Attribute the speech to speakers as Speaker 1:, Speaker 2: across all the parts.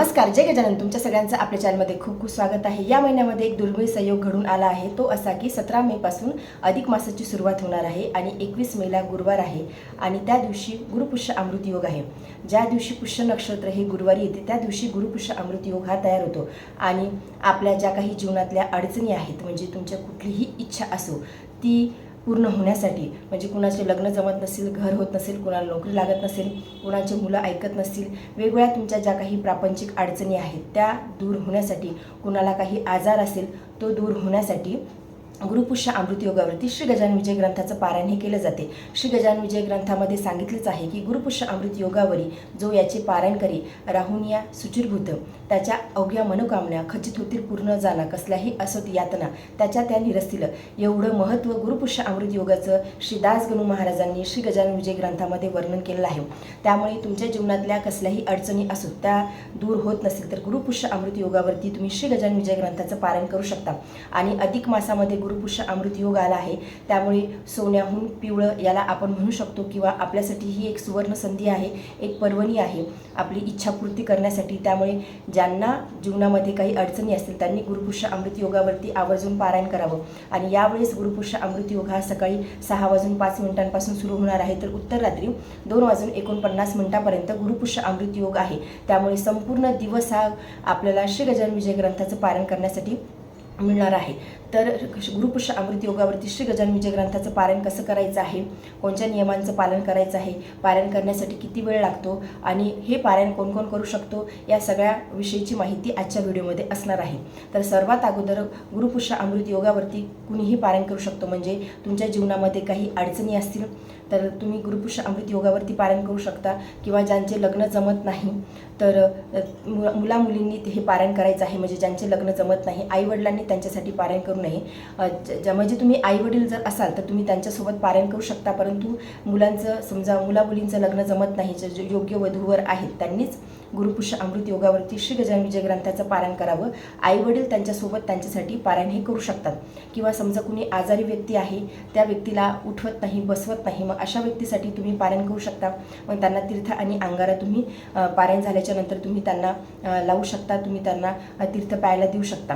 Speaker 1: नमस्कार, जय गजानन. तुमच्या सगळ्यांचं आपल्या चॅनलमध्ये खूप खूप स्वागत आहे. या महिन्यामध्ये एक दुर्मिळ संयोग घडून आला आहे. तो असा की 17 मे पासून अधिक मासाची सुरुवात होणार आहे आणि 21 मेला गुरुवार आहे आणि त्या दिवशी गुरुपुष्य अमृत योग आहे. ज्या दिवशी पुष्य नक्षत्र हे गुरुवारी येते त्या दिवशी गुरुपुष्य अमृत योग हा तयार होतो आणि आपल्या ज्या काही जीवनातल्या अडचणी आहेत, म्हणजे तुमच्या कुठलीही इच्छा असो ती पूर्ण होण्यासाठी, म्हणजे कुणाचे लग्न जमत नसेल, घर होत नसेल, कुणाला नोकरी लागत नसेल, कुणाचे मुलं ऐकत नसतील, वेगवेगळ्या तुमच्या ज्या काही प्रापंचिक अडचणी आहेत त्या दूर होण्यासाठी, कुणाला काही आजार असेल तो दूर होण्यासाठी गुरुपुष्य अमृत योगावरती श्री गजानन विजय ग्रंथाचं पारायण हे केलं जाते. श्री गजानन विजय ग्रंथामध्ये सांगितलेच आहे की गुरुपुष्य अमृत योगावरी जो याचे पारायण करी राहून या सुचिरभूत, त्याच्या अवघ्या मनोकामना खचित होतील पूर्ण जाणा, कसल्याही असत यातना त्याच्या त्या निरसतील. एवढं महत्त्व गुरुपुष्य अमृत योगाचं श्री दास गणू महाराजांनी श्री गजानन विजय ग्रंथामध्ये वर्णन केलेलं आहे. त्यामुळे तुमच्या जीवनातल्या कसल्याही अडचणी असो त्या दूर होत नसेल तर गुरुपुष्य अमृत योगावरती तुम्ही श्री गजानन विजय ग्रंथाचं पारायण करू शकता. आणि अधिक मासामध्ये गुरुपुष्य अमृत योग आला आहे, त्यामुळे सोन्याहून पिवळं याला आपण म्हणू शकतो किंवा आपल्यासाठी ही एक सुवर्ण संधी आहे, एक पर्वणी आहे आपली इच्छापूर्ती करण्यासाठी. त्यामुळे ज्यांना जीवनामध्ये काही अडचणी असतील त्यांनी गुरुपुष्य अमृत योगावरती आवर्जून पारायण करावं. आणि यावेळेस गुरुपुष्य अमृत योग हा सकाळी 6:05 सुरू होणार आहे, तर उत्तर रात्री 2:49 गुरुपुष्य अमृत योग आहे. त्यामुळे संपूर्ण दिवस हा आपल्याला श्री गजानन विजय ग्रंथाचं पारायण करण्यासाठी मिळणार आहे. तर गुरुपुष्य अमृत योगावरती श्री गजानन विजय ग्रंथाचं पारायण कसं करायचं आहे, कोणत्या नियमांचं पालन करायचं आहे, पारायण करण्यासाठी किती वेळ लागतो आणि हे पारायण कोण कोण करू शकतो, या सगळ्या विषयीची माहिती आजच्या व्हिडिओमध्ये असणार आहे. तर सर्वात अगोदर गुरुपुष्य अमृत योगावरती कुणीही पारायण करू शकतो. म्हणजे तुमच्या जीवनामध्ये काही अडचणी असतील तर तुम्ही गुरुपुष्य अमृत योगावरती पारायण करू शकता, किंवा ज्यांचे लग्न जमत नाही तर मुलामुलींनी हे पारायण करायचं आहे. म्हणजे ज्यांचे लग्न जमत नाही, आईवडिलांनी त्यांच्यासाठी पारायण करू नये. म्हणजे तुम्ही आईवडील जर असाल तर तुम्ही त्यांच्यासोबत पारायण करू शकता, परंतु मुलांचं समजा मुलामुलींचं लग्न जमत नाही, जे योग्य वधूवर आहेत त्यांनीच गुरुपुष्य अमृत योगावरती श्री गजानन विजय ग्रंथाचं पारायण करावं. आईवडील त्यांच्यासोबत त्यांच्यासाठी पारायण हे करू शकतात. किंवा समजा कुणी आजारी व्यक्ती आहे, त्या व्यक्तीला उठवत नाही, बसवत नाही, मग अशा व्यक्तीसाठी तुम्ही पारायण करू शकता. मग त्यांना तीर्थ आणि अंगारा तुम्ही पारायण झाल्याच्या नंतर तुम्ही त्यांना लावू शकता, तुम्ही त्यांना तीर्थ प्यायला देऊ शकता.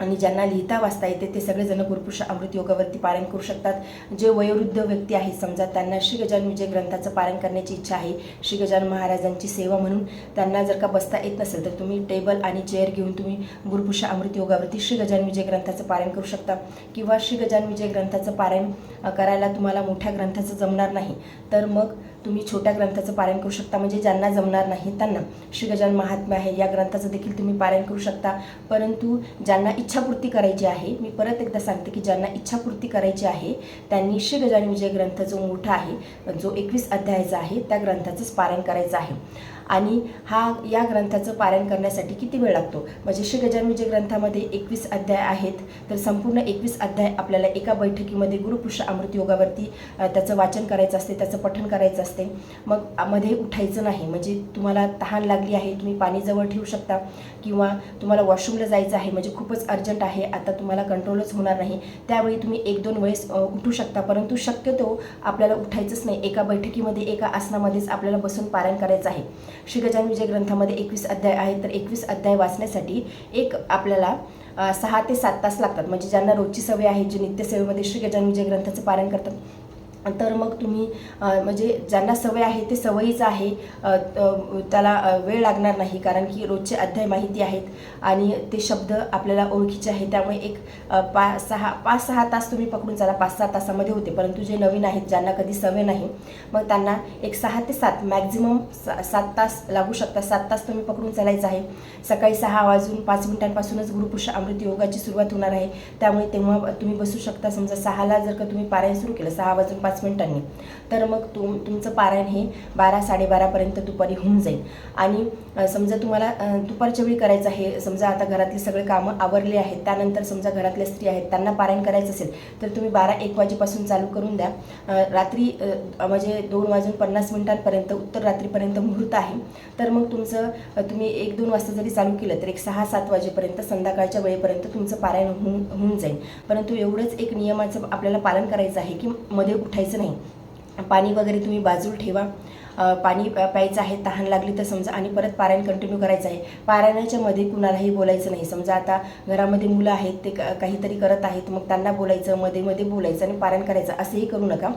Speaker 1: आणि ज्यांना लिहिता वाचता येते ते सगळेजण गुरुपुष्य अमृत योगावरती पारायण करू शकतात. जे वयोवृद्ध व्यक्ती आहेत समजा त्यांना श्री गजानन विजय ग्रंथाचं पारायण करण्याची इच्छा आहे, श्री गजानन महाराजांची सेवा म्हणून त्यांना जर का बसता येत नसेल तर तुम्ही टेबल आणि चेअर घेऊन तुम्ही गुरुपुष्य अमृत योगावरती श्री गजानन विजय ग्रंथाचं पारायण करू शकता. किंवा श्री गजानन विजय ग्रंथाचं पारायण करायला तुम्हाला मोठ्या ग्रंथाचं जमणार नाही तर मग तुम्ही छोट्या ग्रंथाचं पारायण करू शकता. म्हणजे ज्यांना जमणार नाही त्यांना श्री गजानन महात्म्य आहे या ग्रंथाचं देखील तुम्ही पारायण करू शकता. परंतु ज्यांना इच्छापूर्ती करायची आहे, मी परत एकदा सांगते की ज्यांना इच्छापूर्ती करायची आहे त्यांनी श्री गजानन विजय ग्रंथ जो मोठा आहे, जो 21 अध्यायाचा आहे, त्या ग्रंथाचंच पारायण करायचं आहे. आणि या ग्रंथाचं पारायण करण्यासाठी किती वेळ लागतो, म्हणजे श्री गजानन विजय ग्रंथामध्ये 21 अध्याय आहेत, तर संपूर्ण 21 अध्याय आपल्याला एका बैठकीमध्ये गुरुपुष्य अमृत योगावरती त्याचं वाचन करायचं असते, त्याचं पठण करायचं असते. मग मध्ये उठायचं नाही. म्हणजे तुम्हाला तहान लागली आहे, तुम्ही पाणी जवळ ठेवू शकता, किंवा तुम्हाला वॉशरूमला जायचं आहे, म्हणजे खूपच अर्जंट आहे, आता तुम्हाला कंट्रोलच होणार नाही, त्यावेळी तुम्ही 1-2 वेळेस उठू शकता. परंतु शक्यतो आपल्याला उठायचंच नाही. एका बैठकीमध्ये एका आसनामध्येच आपल्याला बसून पारायण करायचं आहे. श्री गजानन विजय ग्रंथामध्ये 21 अध्याय आहेत, तर 21 अध्याय वाचण्यासाठी आपल्याला 6 ते 7 तास लागतात. म्हणजे ज्यांना रोजची सवय आहे, जे नित्यसेवेमध्ये श्री गजानन विजय ग्रंथाचं पारायण करतात, तर मग तुम्ही म्हणजे ज्यांना सवय आहे ते सवयीचं आहे, त्याला वेळ लागणार नाही, कारण की रोजचे अध्याय माहिती आहेत आणि ते शब्द आपल्याला ओळखीचे आहेत. त्यामुळे एक 5-6 तास तुम्ही पकडून चला, 5-6 तासामध्ये होते. परंतु जे नवीन आहेत, ज्यांना कधी सवय नाही, मग त्यांना एक 6 ते 7 मॅक्झिमम 7 तास लागू शकतात. 7 तास तुम्ही पकडून चालायचं आहे. सकाळी 6:05 गुरुपुष्य अमृत योगाची सुरुवात होणार आहे, त्यामुळे तेव्हा तुम्ही बसू शकता. समजा 6ला जर का तुम्ही पारायण सुरू केलं 6:05 तर मग तुमचं पारायण हे 12-12:30 दुपारी होऊन जाईल. आणि समजा तुम्हाला दुपारच्या वेळी करायचं आहे, समजा आता घरातले सगळे कामं आवरले आहेत, त्यानंतर समजा घरातल्या स्त्री आहेत त्यांना पारायण करायचं असेल तर तुम्ही 12-1 वाजेपासून चालू करून द्या. रात्री म्हणजे 2:50 उत्तर रात्रीपर्यंत मुहूर्त आहे, तर मग तुम्ही 1-2 वाजता जरी चालू केलं तर एक 6-7 वाजेपर्यंत संध्याकाळच्या वेळेपर्यंत तुमचं पारायण होऊन जाईल. परंतु एवढंच एक नियमाचं आपल्याला पालन करायचं आहे की मध्ये उठायचं नाही. पाणी वगैरे तुम्ही बाजूला ठेवा. पाणी प्यायचं आहे, तहान लागली तर समजा, आणि परत पारायण कंटिन्यू करायचं आहे. पारायणाच्या मध्ये कुणालाही बोलायचं नाही. समजा आता घरामध्ये मुलं आहेत, ते काहीतरी करत आहेत, मग त्यांना बोलायचं, मध्ये मध्ये बोलायचं आणि पारायण करायचं, असंही करू नका.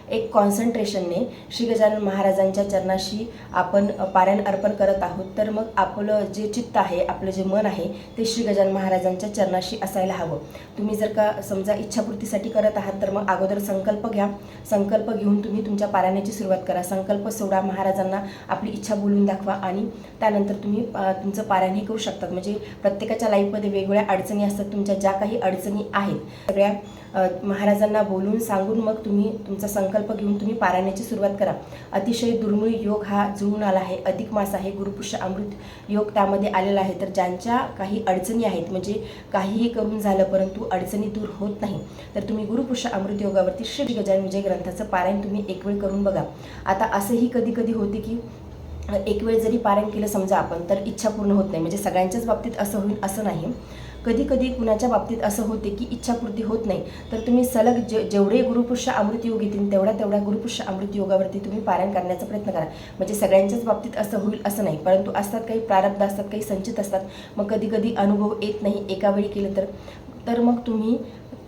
Speaker 1: एक कॉन्सन्ट्रेशनने श्री गजानन महाराजांच्या चरणाशी आपण पारायण अर्पण करत आहोत, तर मग आपलं जे चित्त आहे, आपलं जे मन आहे, ते श्री गजानन महाराजांच्या चरणाशी असायला हवं. तुम्ही जर का समजा इच्छापूर्तीसाठी करत आहात, तर मग अगोदर संकल्प घ्या. संकल्प घेऊन तुम्ही तुमच्या पारायणाची सुरुवात करा. संकल्प सोडा, महाराजांना आपली इच्छा बोलून दाखवा आणि त्यानंतर तुम्ही तुमचं पारायण हे करू शकतात. म्हणजे प्रत्येकाच्या लाईफमध्ये वेगवेगळ्या अडचणी असतात. तुमच्या ज्या काही अडचणी आहेत सगळ्या महाराजांना बोलून सांगून मग तुम्ही तुमचा संकल्प घेऊन तुम्ही पारायणाची सुरुवात करा. अतिशय दुर्मिळ योग हा जुळून आला आहे. अधिक मास आहे, गुरुपुष्य अमृत योग त्यामध्ये आलेला आहे. तर ज्यांच्या काही अडचणी आहेत, म्हणजे काहीही करून झालं परंतु अडचणी दूर होत नाही, तर तुम्ही गुरुपुष्य अमृत योगावरती श्री गजानन विजय ग्रंथाचं पारायण तुम्ही एक वेळ करून बघा. आता असंही कधी कधी होते की एक वेळ जरी पारायण केलं समजा आपण, तर इच्छा पूर्ण होत नाही. म्हणजे सगळ्यांच्याच बाबतीत असं होईल असं नाही. कधी कधी कुणाच्या बाबतीत असं होते की इच्छापूर्ती होत नाही, तर तुम्ही सलग जेवढे गुरुपुष्य अमृत योग येतील तेवढ्या गुरुपुष्य अमृत योगावरती तुम्ही पारायण करण्याचा प्रयत्न करा. म्हणजे सगळ्यांच्याच बाबतीत असं होईल असं नाही, परंतु असतात काही प्रारब्ध असतात, काही संचित असतात. मग कधी कधी अनुभव येत नाही एका वेळी केलं तर मग तुम्ही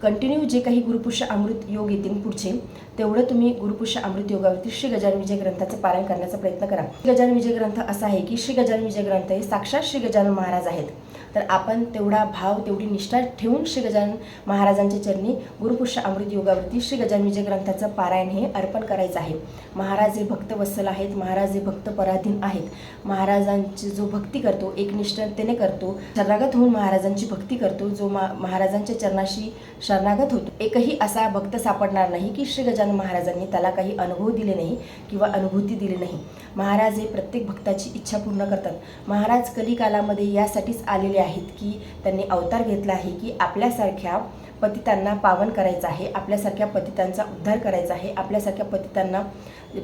Speaker 1: कंटिन्यू जे काही गुरुपुष्य अमृत योग येतील पुढचे, तेवढं तुम्ही गुरुपुष्य अमृत योगावरती श्री गजानन विजय ग्रंथाचं पारायण करण्याचा प्रयत्न करा. श्री गजानन विजय ग्रंथ असा आहे की श्री गजानन विजय ग्रंथ हे साक्षात श्री गजानन महाराज आहेत. तर आपण तेवढा भाव, तेवढी निष्ठा ठेवून श्री गजानन महाराजांच्या चरणी गुरुपुष्य अमृत योगावरती श्री गजानन विजय ग्रंथाचं पारायण हे अर्पण करायचं आहे. महाराज हे भक्तवत्सल आहेत, महाराज हे भक्त पराधीन आहेत. महाराजांची जो भक्ती करतो, एकनिष्ठतेने करतो, शरणागत होऊन महाराजांची भक्ती करतो, जो महाराजांच्या चरणाशी शरणागत होतो, एकही असा भक्त सापडणार नाही की श्री गजानन महाराजांनी त्याला काही अनुभव दिले नाही किंवा अनुभूती दिली नाही. महाराज हे प्रत्येक भक्ताची इच्छा पूर्ण करतात. महाराज कलिकालामध्ये यासाठीच आलेले आहेत की त्यांनी अवतार घेतला आहे की आपल्यासारख्या पतितांना पावन करायचं आहे, आपल्यासारख्या पतितांचा उद्धार करायचा आहे, आपल्यासारख्या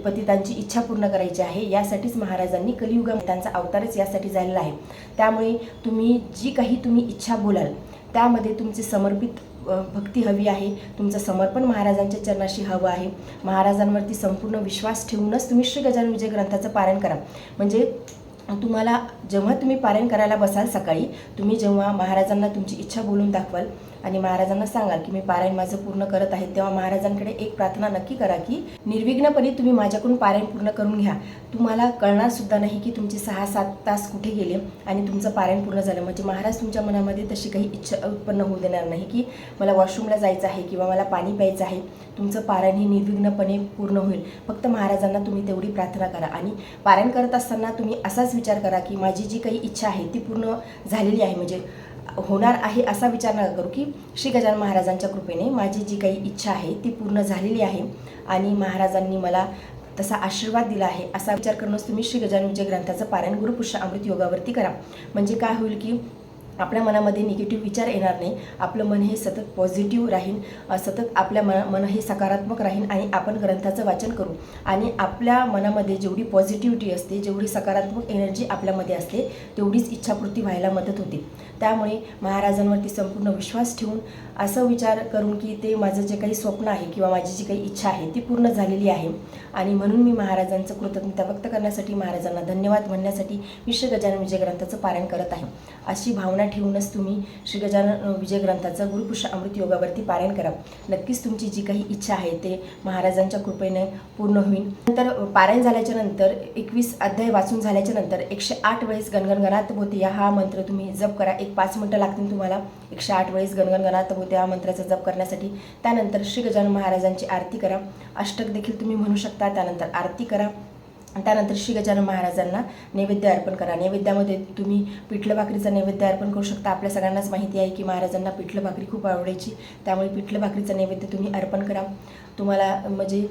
Speaker 1: पतितांची इच्छा पूर्ण करायची आहे. यासाठीच महाराजांनी कलियुगामध्ये त्यांचा अवतारच यासाठी झालेला आहे. त्यामुळे तुम्ही जी काही तुम्ही इच्छा बोलाल त्यामध्ये तुमचे समर्पित भक्ती हवी आहे, तुमचं समर्पण महाराजांच्या चरणाशी हवं आहे. महाराजांवरती संपूर्ण विश्वास ठेवूनच तुम्ही श्री गजानन विजय ग्रंथाचं पारायण करा. म्हणजे तुम्हाला जेव्हा तुम्ही पारायण करायला बसाल सकाळी, तुम्ही जेव्हा महाराजांना तुमची इच्छा बोलून दाखवाल आणि महाराजांना सांगाल की मी पारायण माझं पूर्ण करत आहे, तेव्हा महाराजांकडे एक प्रार्थना नक्की करा की निर्विघ्नपणे तुम्ही माझ्याकडून पारायण पूर्ण करून घ्या. तुम्हाला कळणार सुद्धा नाही की तुमचे 6-7 तास कुठे गेले आणि तुमचं पारायण पूर्ण झालं. म्हणजे महाराज तुमच्या मनामध्ये तशी काही इच्छा उत्पन्न होऊ देणार नाही की मला वॉशरूमला जायचं आहे किंवा मला पाणी प्यायचं आहे. तुमचं पारायण हे निर्विघ्नपणे पूर्ण होईल. फक्त महाराजांना तुम्ही तेवढी प्रार्थना करा. आणि पारायण करत असताना तुम्ही असाच विचार करा की माझी जी काही इच्छा आहे ती पूर्ण झालेली आहे, म्हणजे होणार आहे असा विचार नका करू की श्री गजानन महाराजांच्या कृपेने माझी जी काही इच्छा आहे ती पूर्ण झालेली आहे आणि महाराजांनी मला तसा आशीर्वाद दिला आहे, असा विचार करूनच तुम्ही श्री गजानन विजय ग्रंथाचं पारायण गुरुपुष्य अमृत योगावरती करा. म्हणजे काय होईल की आपल्या मनामध्ये निगेटिव्ह विचार येणार नाही, आपलं मन हे सतत पॉझिटिव्ह राहील, सतत आपल्या मन हे सकारात्मक राहील आणि आपण ग्रंथाचं वाचन करू. आणि आपल्या मनामध्ये जेवढी पॉझिटिव्हिटी असते, जेवढी सकारात्मक एनर्जी आपल्यामध्ये असते, तेवढीच इच्छापूर्ती व्हायला मदत होते. त्यामुळे महाराजांवरती संपूर्ण विश्वास ठेवून असं विचार करून की ते माझं जे काही स्वप्न आहे किंवा माझी जी काही इच्छा आहे ती पूर्ण झालेली आहे आणि म्हणून मी महाराजांचं कृतज्ञता व्यक्त करण्यासाठी, महाराजांना धन्यवाद म्हणण्यासाठी मी श्री गजानन विजय ग्रंथाचं पारायण करत आहे. अशी भावना ठेवूनच तुम्ही श्री गजानन विजय ग्रंथाचं गुरुपुष्य अमृत योगावरती पारायण करा. नक्कीच तुमची जी काही इच्छा आहे ते महाराजांच्या कृपेने पूर्ण होईल. नंतर पारायण झाल्याच्या नंतर 21 अध्याय वाचून झाल्याच्या नंतर 108 वेळेस गणगण गणात होते हा मंत्र तुम्ही जप करा. 5 मिनिटं लागतील तुम्हाला 108 वेळेस गणगण गणात होते या मंत्राचा जप करण्यासाठी. त्यानंतर श्री गजानन महाराजांची आरती करा. अष्टक देखील तुम्ही म्हणू शकता. त्यानंतर आरती करा. त्यानंतर श्री गजानन महाराजांना नैवेद्य अर्पण करा. नैवेद्यामध्ये तुम्ही पिठलं भाकरीचा नैवेद्य अर्पण करू शकता. आपल्या सगळ्यांनाच माहिती आहे की महाराजांना पिठलं भाकरी खूप आवडायची, त्यामुळे पिठलं भाकरीचा नैवेद्य तुम्ही अर्पण करा. तुम्हाला म्हणजे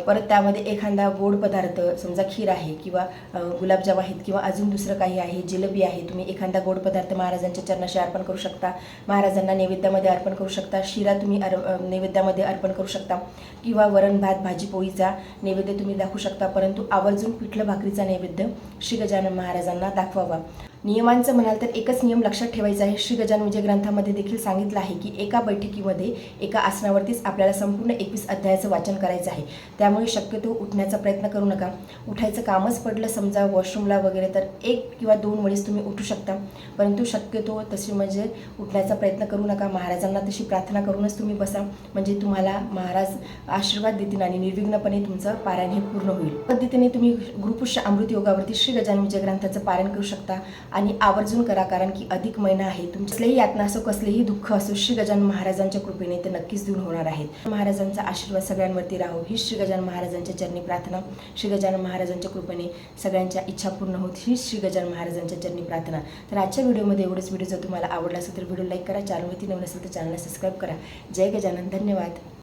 Speaker 1: परत त्यामध्ये एखादा गोड पदार्थ, समजा खीर आहे किंवा गुलाबजाम आहेत किंवा अजून दुसरं काही आहे, जिलेबी आहे, तुम्ही एखादा गोड पदार्थ महाराजांच्या चरणाशी अर्पण करू शकता. महाराजांना नैवेद्यामध्ये अर्पण करू शकता. शिरा तुम्ही नैवेद्यामध्ये अर्पण करू शकता किंवा वरण भात भाजी पोळीचा नैवेद्य तुम्ही दाखवू शकता. परंतु आवर्जून पिठलं भाकरीचा नैवेद्य श्री गजानन महाराजांना दाखवावा. नियमांचं म्हणाल तर एकच नियम लक्षात ठेवायचा आहे. श्री गजानन विजय ग्रंथामध्ये देखील सांगितलं आहे की एका बैठकीमध्ये एका आसनावरतीच आपल्याला संपूर्ण 21 अध्यायाचं वाचन करायचं आहे. त्यामुळे शक्यतो उठण्याचा प्रयत्न करू नका. उठायचं कामच पडलं समजा वॉशरूमला वगैरे तर 1 किंवा 2 वेळेस तुम्ही उठू शकता, परंतु शक्यतो तशी म्हणजे उठण्याचा प्रयत्न करू नका. महाराजांना तशी प्रार्थना करूनच तुम्ही बसा, म्हणजे तुम्हाला महाराज आशीर्वाद देतील आणि निर्विघ्नपणे तुमचं पारायण हे पूर्ण होईल. पद्धतीने तुम्ही गुरुपुष्य अमृत योगावरती श्री गजानन विजय ग्रंथाचं पारायण करू शकता आणि आवर्जून करा, कारण की अधिक महिना आहे. तुमची कसलेही यातना असो, कसलेही दुःख असो, श्री गजानन महाराजांच्या कृपेने ते नक्कीच दूर होणार आहेत. महाराजांचा आशीर्वाद सगळ्यांवरती राहो ही श्री गजानन महाराजांच्या चरणी प्रार्थना. श्री गजानन महाराजांच्या कृपेने सगळ्यांच्या इच्छा पूर्ण होत ही श्री गजानन महाराजांच्या चरणी प्रार्थना. तर आजच्या व्हिडिओमध्ये एवढंच. व्हिडिओ जर तुम्हाला आवडला असेल तर व्हिडिओ लाईक करा, चॅनलवरती नवीन असेल तर चॅनलला सबस्क्राईब करा. जय गजानन. धन्यवाद.